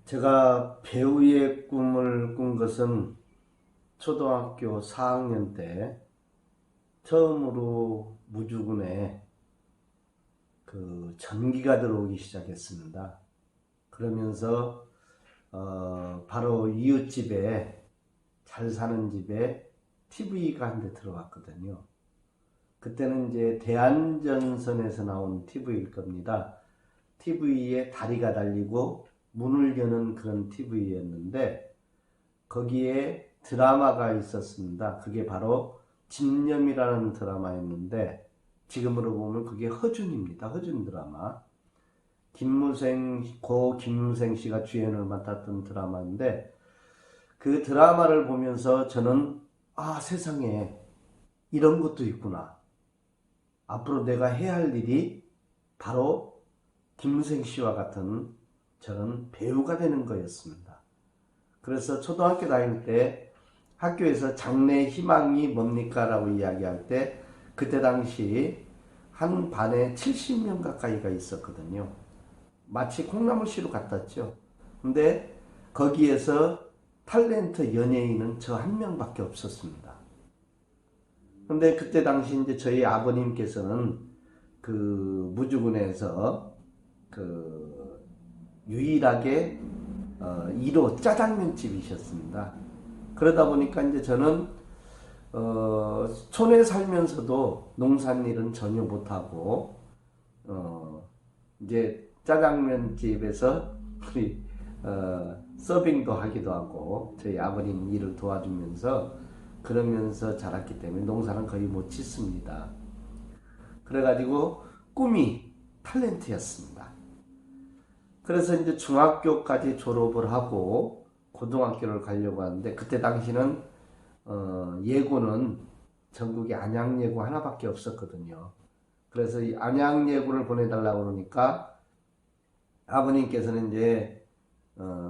제가 배우의 꿈을 꾼 것은 초등학교 4학년 때 처음으로 무주군에 전기가 들어오기 시작했습니다. 그러면서 바로 이웃집에, 잘 사는 집에 TV가 한 대 들어왔거든요. 그때는 이제 대안전선에서 나온 TV일 겁니다. TV에 다리가 달리고 문을 여는 그런 TV였는데 거기에 드라마가 있었습니다. 그게 바로 집념이라는 드라마였는데 지금으로 보면 그게 허준입니다. 허준 드라마. 고 김무생 씨가 주연을 맡았던 드라마인데 그 드라마를 보면서 저는 세상에 이런 것도 있구나. 앞으로 내가 해야 할 일이 바로 김무생 씨와 같은 저는 배우가 되는 거였습니다. 그래서 초등학교 다닐 때 학교에서 장래 희망이 뭡니까? 라고 이야기할 때 그때 당시 한 반에 70명 가까이가 있었거든요. 마치 콩나물시루 같았죠. 근데 거기에서 탤런트 연예인은 저 한 명밖에 없었습니다. 근데 그때 당시 이제 저희 아버님께서는 무주군에서 유일하게 1호 짜장면집이셨습니다. 그러다 보니까 이제 저는 촌에 살면서도 농산일은 전혀 못하고 이제 짜장면집에서 우리 서빙도 하기도 하고 저희 아버님 일을 도와주면서 그러면서 자랐기 때문에 농사는 거의 못 짓습니다. 그래가지고 꿈이 탤런트였습니다. 그래서 이제 중학교까지 졸업을 하고 고등학교를 가려고 하는데 그때 당시는 예고는 전국에 안양예고 하나밖에 없었거든요. 그래서 이 안양예고를 보내달라고 그러니까 아버님께서는 이제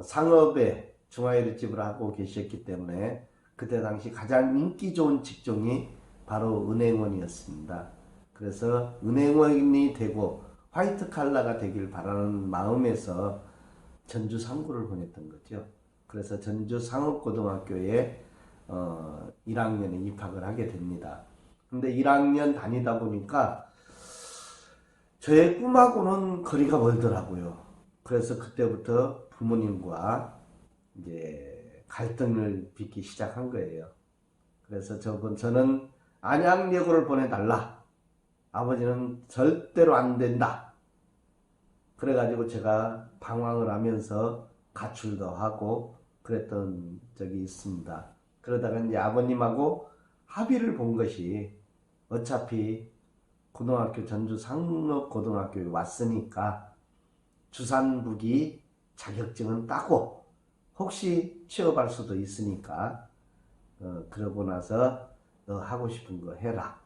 상업에 중화요리집을 하고 계셨기 때문에 그때 당시 가장 인기 좋은 직종이 바로 은행원이었습니다. 그래서 은행원이 되고 화이트 칼라가 되길 바라는 마음에서 전주 상구를 보냈던 거죠. 그래서 전주 상업고등학교에 1학년에 입학을 하게 됩니다. 근데 1학년 다니다 보니까 저의 꿈하고는 거리가 멀더라고요. 그래서 그때부터 부모님과 이제 갈등을 빚기 시작한 거예요. 그래서 저는 안양예고를 보내달라. 아버지는 절대로 안 된다. 그래가지고 제가 방황을 하면서 가출도 하고 그랬던 적이 있습니다. 그러다가 이제 아버님하고 합의를 본 것이 어차피 고등학교 전주 상업고등학교에 왔으니까 주산부기 자격증은 따고 혹시 취업할 수도 있으니까 그러고 나서 너 하고 싶은 거 해라.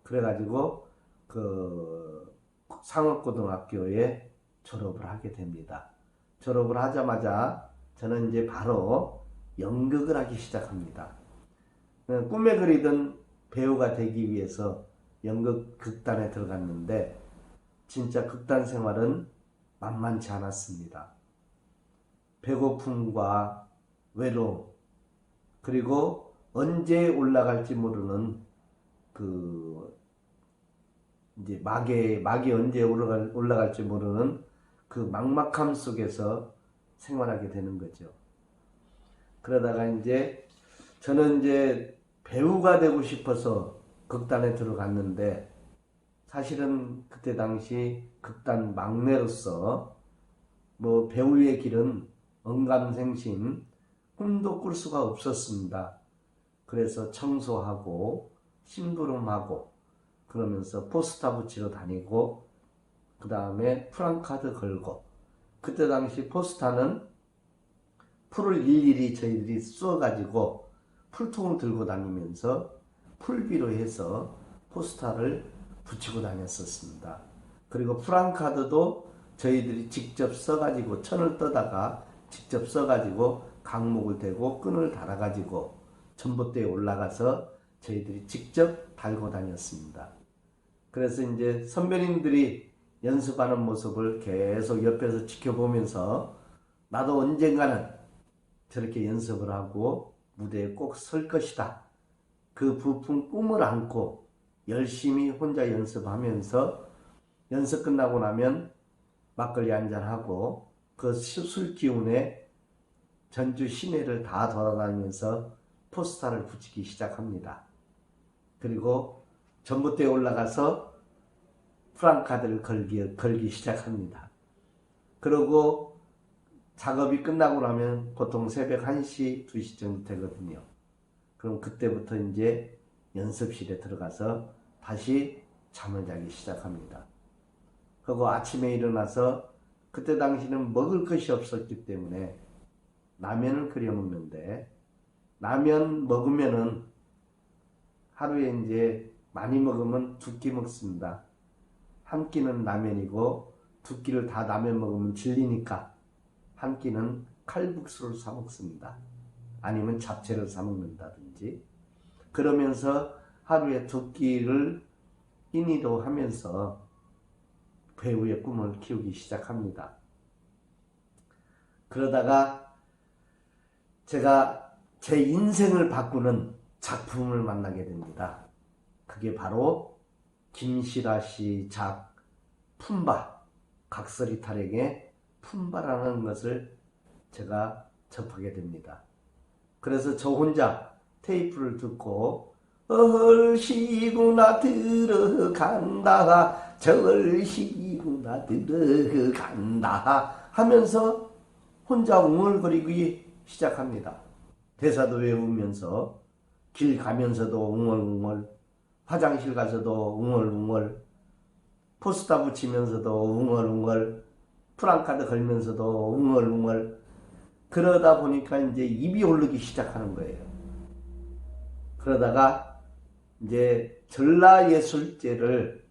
그래가지고 상업고등학교에 졸업을 하게 됩니다. 졸업을 하자마자 저는 이제 바로 연극을 하기 시작합니다. 꿈에 그리던 배우가 되기 위해서 연극 극단에 들어갔는데 진짜 극단 생활은 만만치 않았습니다. 배고픔과 외로움 그리고 언제 올라갈지 모르는 이제 막이 언제 올라갈지 모르는 그 막막함 속에서 생활하게 되는 거죠. 그러다가 이제 저는 이제 배우가 되고 싶어서 극단에 들어갔는데 사실은 그때 당시 극단 막내로서 배우의 길은 언감생심 꿈도 꿀 수가 없었습니다. 그래서 청소하고 심부름하고 그러면서 포스터 붙이러 다니고 그 다음에 프랑카드 걸고 그때 당시 포스터는 풀을 일일이 저희들이 쏘가지고 풀통을 들고 다니면서 풀비로 해서 포스터를 붙이고 다녔었습니다. 그리고 프랑카드도 저희들이 직접 써가지고 천을 떠다가 직접 써가지고 강목을 대고 끈을 달아가지고 전봇대에 올라가서 저희들이 직접 달고 다녔습니다. 그래서 이제 선배님들이 연습하는 모습을 계속 옆에서 지켜보면서 나도 언젠가는 저렇게 연습을 하고 무대에 꼭 설 것이다. 그 부푼 꿈을 안고 열심히 혼자 연습하면서 연습 끝나고 나면 막걸리 한잔하고 그 술 기운에 전주 시내를 다 돌아다니면서 포스터를 붙이기 시작합니다. 그리고 전봇대에 올라가서 프랑카드를 걸기 시작합니다. 그리고 작업이 끝나고 나면 보통 새벽 1시, 2시 정도 되거든요. 그럼 그때부터 이제 연습실에 들어가서 다시 잠을 자기 시작합니다. 그리고 아침에 일어나서 그때 당시는 먹을 것이 없었기 때문에 라면을 끓여 먹는데, 라면 먹으면은 하루에 이제 많이 먹으면 2끼 먹습니다. 한 끼는 라면이고 2끼를 다 라면 먹으면 질리니까 한 끼는 칼국수를 사 먹습니다. 아니면 잡채를 사 먹는다든지. 그러면서 하루에 2끼를 인이도 하면서 배우의 꿈을 키우기 시작합니다. 그러다가 제가 제 인생을 바꾸는 작품을 만나게 됩니다. 그게 바로 김시라 씨 작 품바, 각설이 타령의 품바라는 것을 제가 접하게 됩니다. 그래서 저 혼자 테이프를 듣고 얼씨구나 들어간다, 절씨구나 들어간다 하면서 혼자 웅얼거리기 시작합니다. 대사도 외우면서 길 가면서도 웅얼웅얼, 화장실 가서도 웅얼웅얼, 포스터 붙이면서도 웅얼웅얼, 프랑카드 걸면서도 웅얼웅얼. 그러다 보니까 이제 입이 오르기 시작하는 거예요. 그러다가 이제 전라예술제를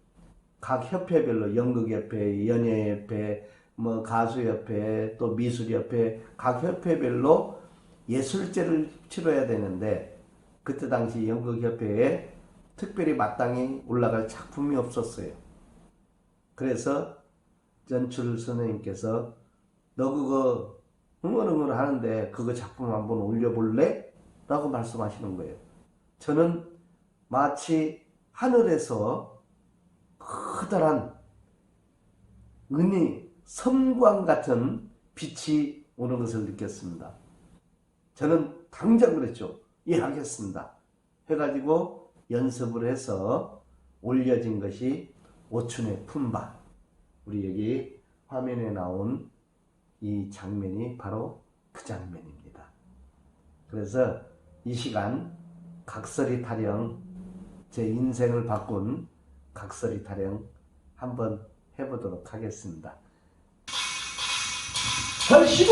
각 협회별로, 연극협회, 연예협회, 뭐 가수협회, 또 미술협회, 각 협회별로 예술제를 치러야 되는데, 그때 당시 연극협회에 특별히 마땅히 올라갈 작품이 없었어요. 그래서 전출 선생님께서 너 그거 응얼응얼 하는데 그거 작품 한번 올려볼래? 라고 말씀하시는 거예요. 저는 마치 하늘에서 커다란 은이, 섬광 같은 빛이 오는 것을 느꼈습니다. 저는 당장 그랬죠. 예, 하겠습니다. 해가지고 연습을 해서 올려진 것이 오춘의 품바. 우리 여기 화면에 나온 이 장면이 바로 그 장면입니다. 그래서 이 시간 각설이 타령, 제 인생을 바꾼 각설이 타령 한번 해보도록 하겠습니다. 절시고!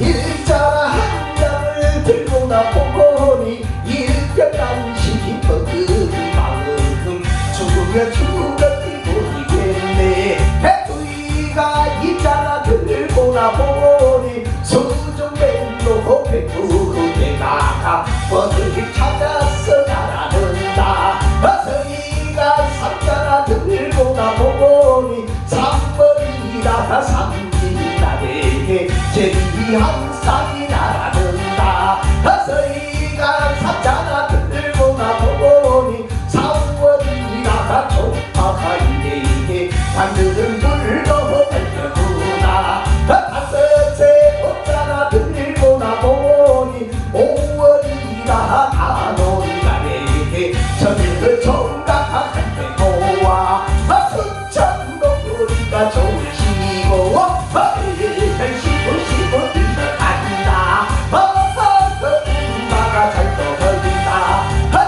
일자라 한 장을 들고 나보니 일편단식이 뻗은 만큼 죽으면 죽었지 모르겠네. 배투이가 일자라 들고 나보니 수중弁로 배투에 나가 버들이 찾아서 날아든다. 어서이가 삼자라 들고 나보니 삼머리라 삼진나게 제비 한 쌍이 날아든다. 어서이가 삼자라 들고 나보니 삼머리라 조파가 이게 반들은 불러 발려구나. 다섯째 옷자라 들고 나보니 오월이라 안온다네. 저들을 총각한테 모아 순천동우리가 좋으시고 시고 들어간다. 엄마가 잘 떠버린다.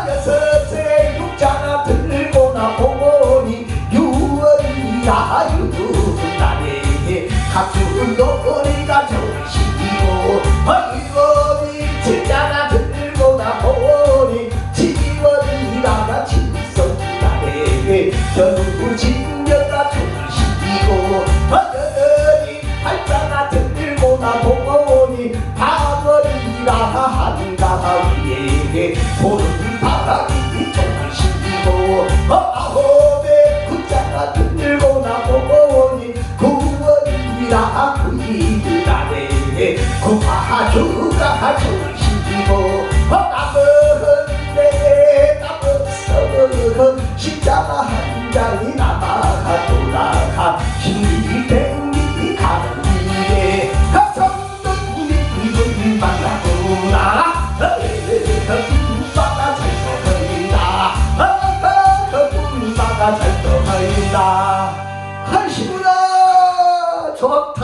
여섯째 육자나 들고 나보니 유월이라 유두나네. 각주노리가 좋으시고 일월이 칠자나 들고 나보니 칠월이라 칠성나네. 견우진녀가 좋으시고 여덟이 팔자나 들고 나보니 8월이라 한가위에 바람이 정말 신기고 아홉의 붙잡아 들고 나보니 구원이라 구이라네 구파주가 정말 신기고 남은 내 남은 십자가 한 장이 남아 돌아가 힘이 땡기 가는 길에 성도님이 이걸 만나구나 꿈바가 잘 떠버린다 꿈바가 잘 떠버린다 하시구나 좋다.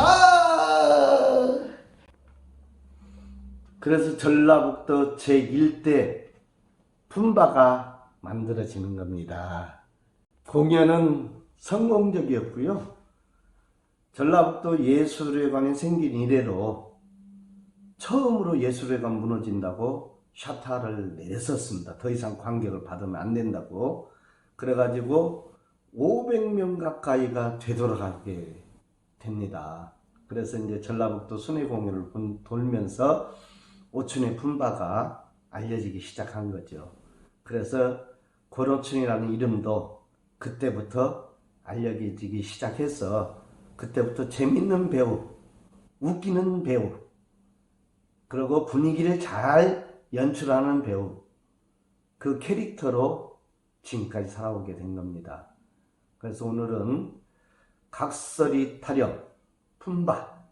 그래서 전라북도 제1대 품바가 만들어지는 겁니다. 공연은 성공적이었고요. 전라북도 예술회관이 생긴 이래로 처음으로 예술회관 무너진다고 샤타를 내렸었습니다. 더 이상 관객을 받으면 안 된다고. 그래가지고 500명 가까이가 되돌아가게 됩니다. 그래서 이제 전라북도 순회공연을 돌면서 오춘의 품바가 알려지기 시작한 거죠. 그래서 권오춘이라는 이름도 그때부터 알려지기 시작해서 그때부터 재밌는 배우, 웃기는 배우, 그리고 분위기를 잘 연출하는 배우, 그 캐릭터로 지금까지 살아오게 된 겁니다. 그래서 오늘은 각설이 타령, 품바,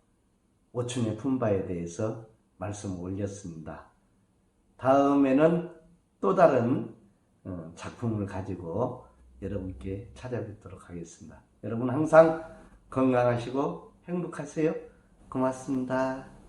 오춘의 품바에 대해서 말씀을 올렸습니다. 다음에는 또 다른 작품을 가지고 여러분께 찾아뵙도록 하겠습니다. 여러분 항상 건강하시고 행복하세요. 고맙습니다.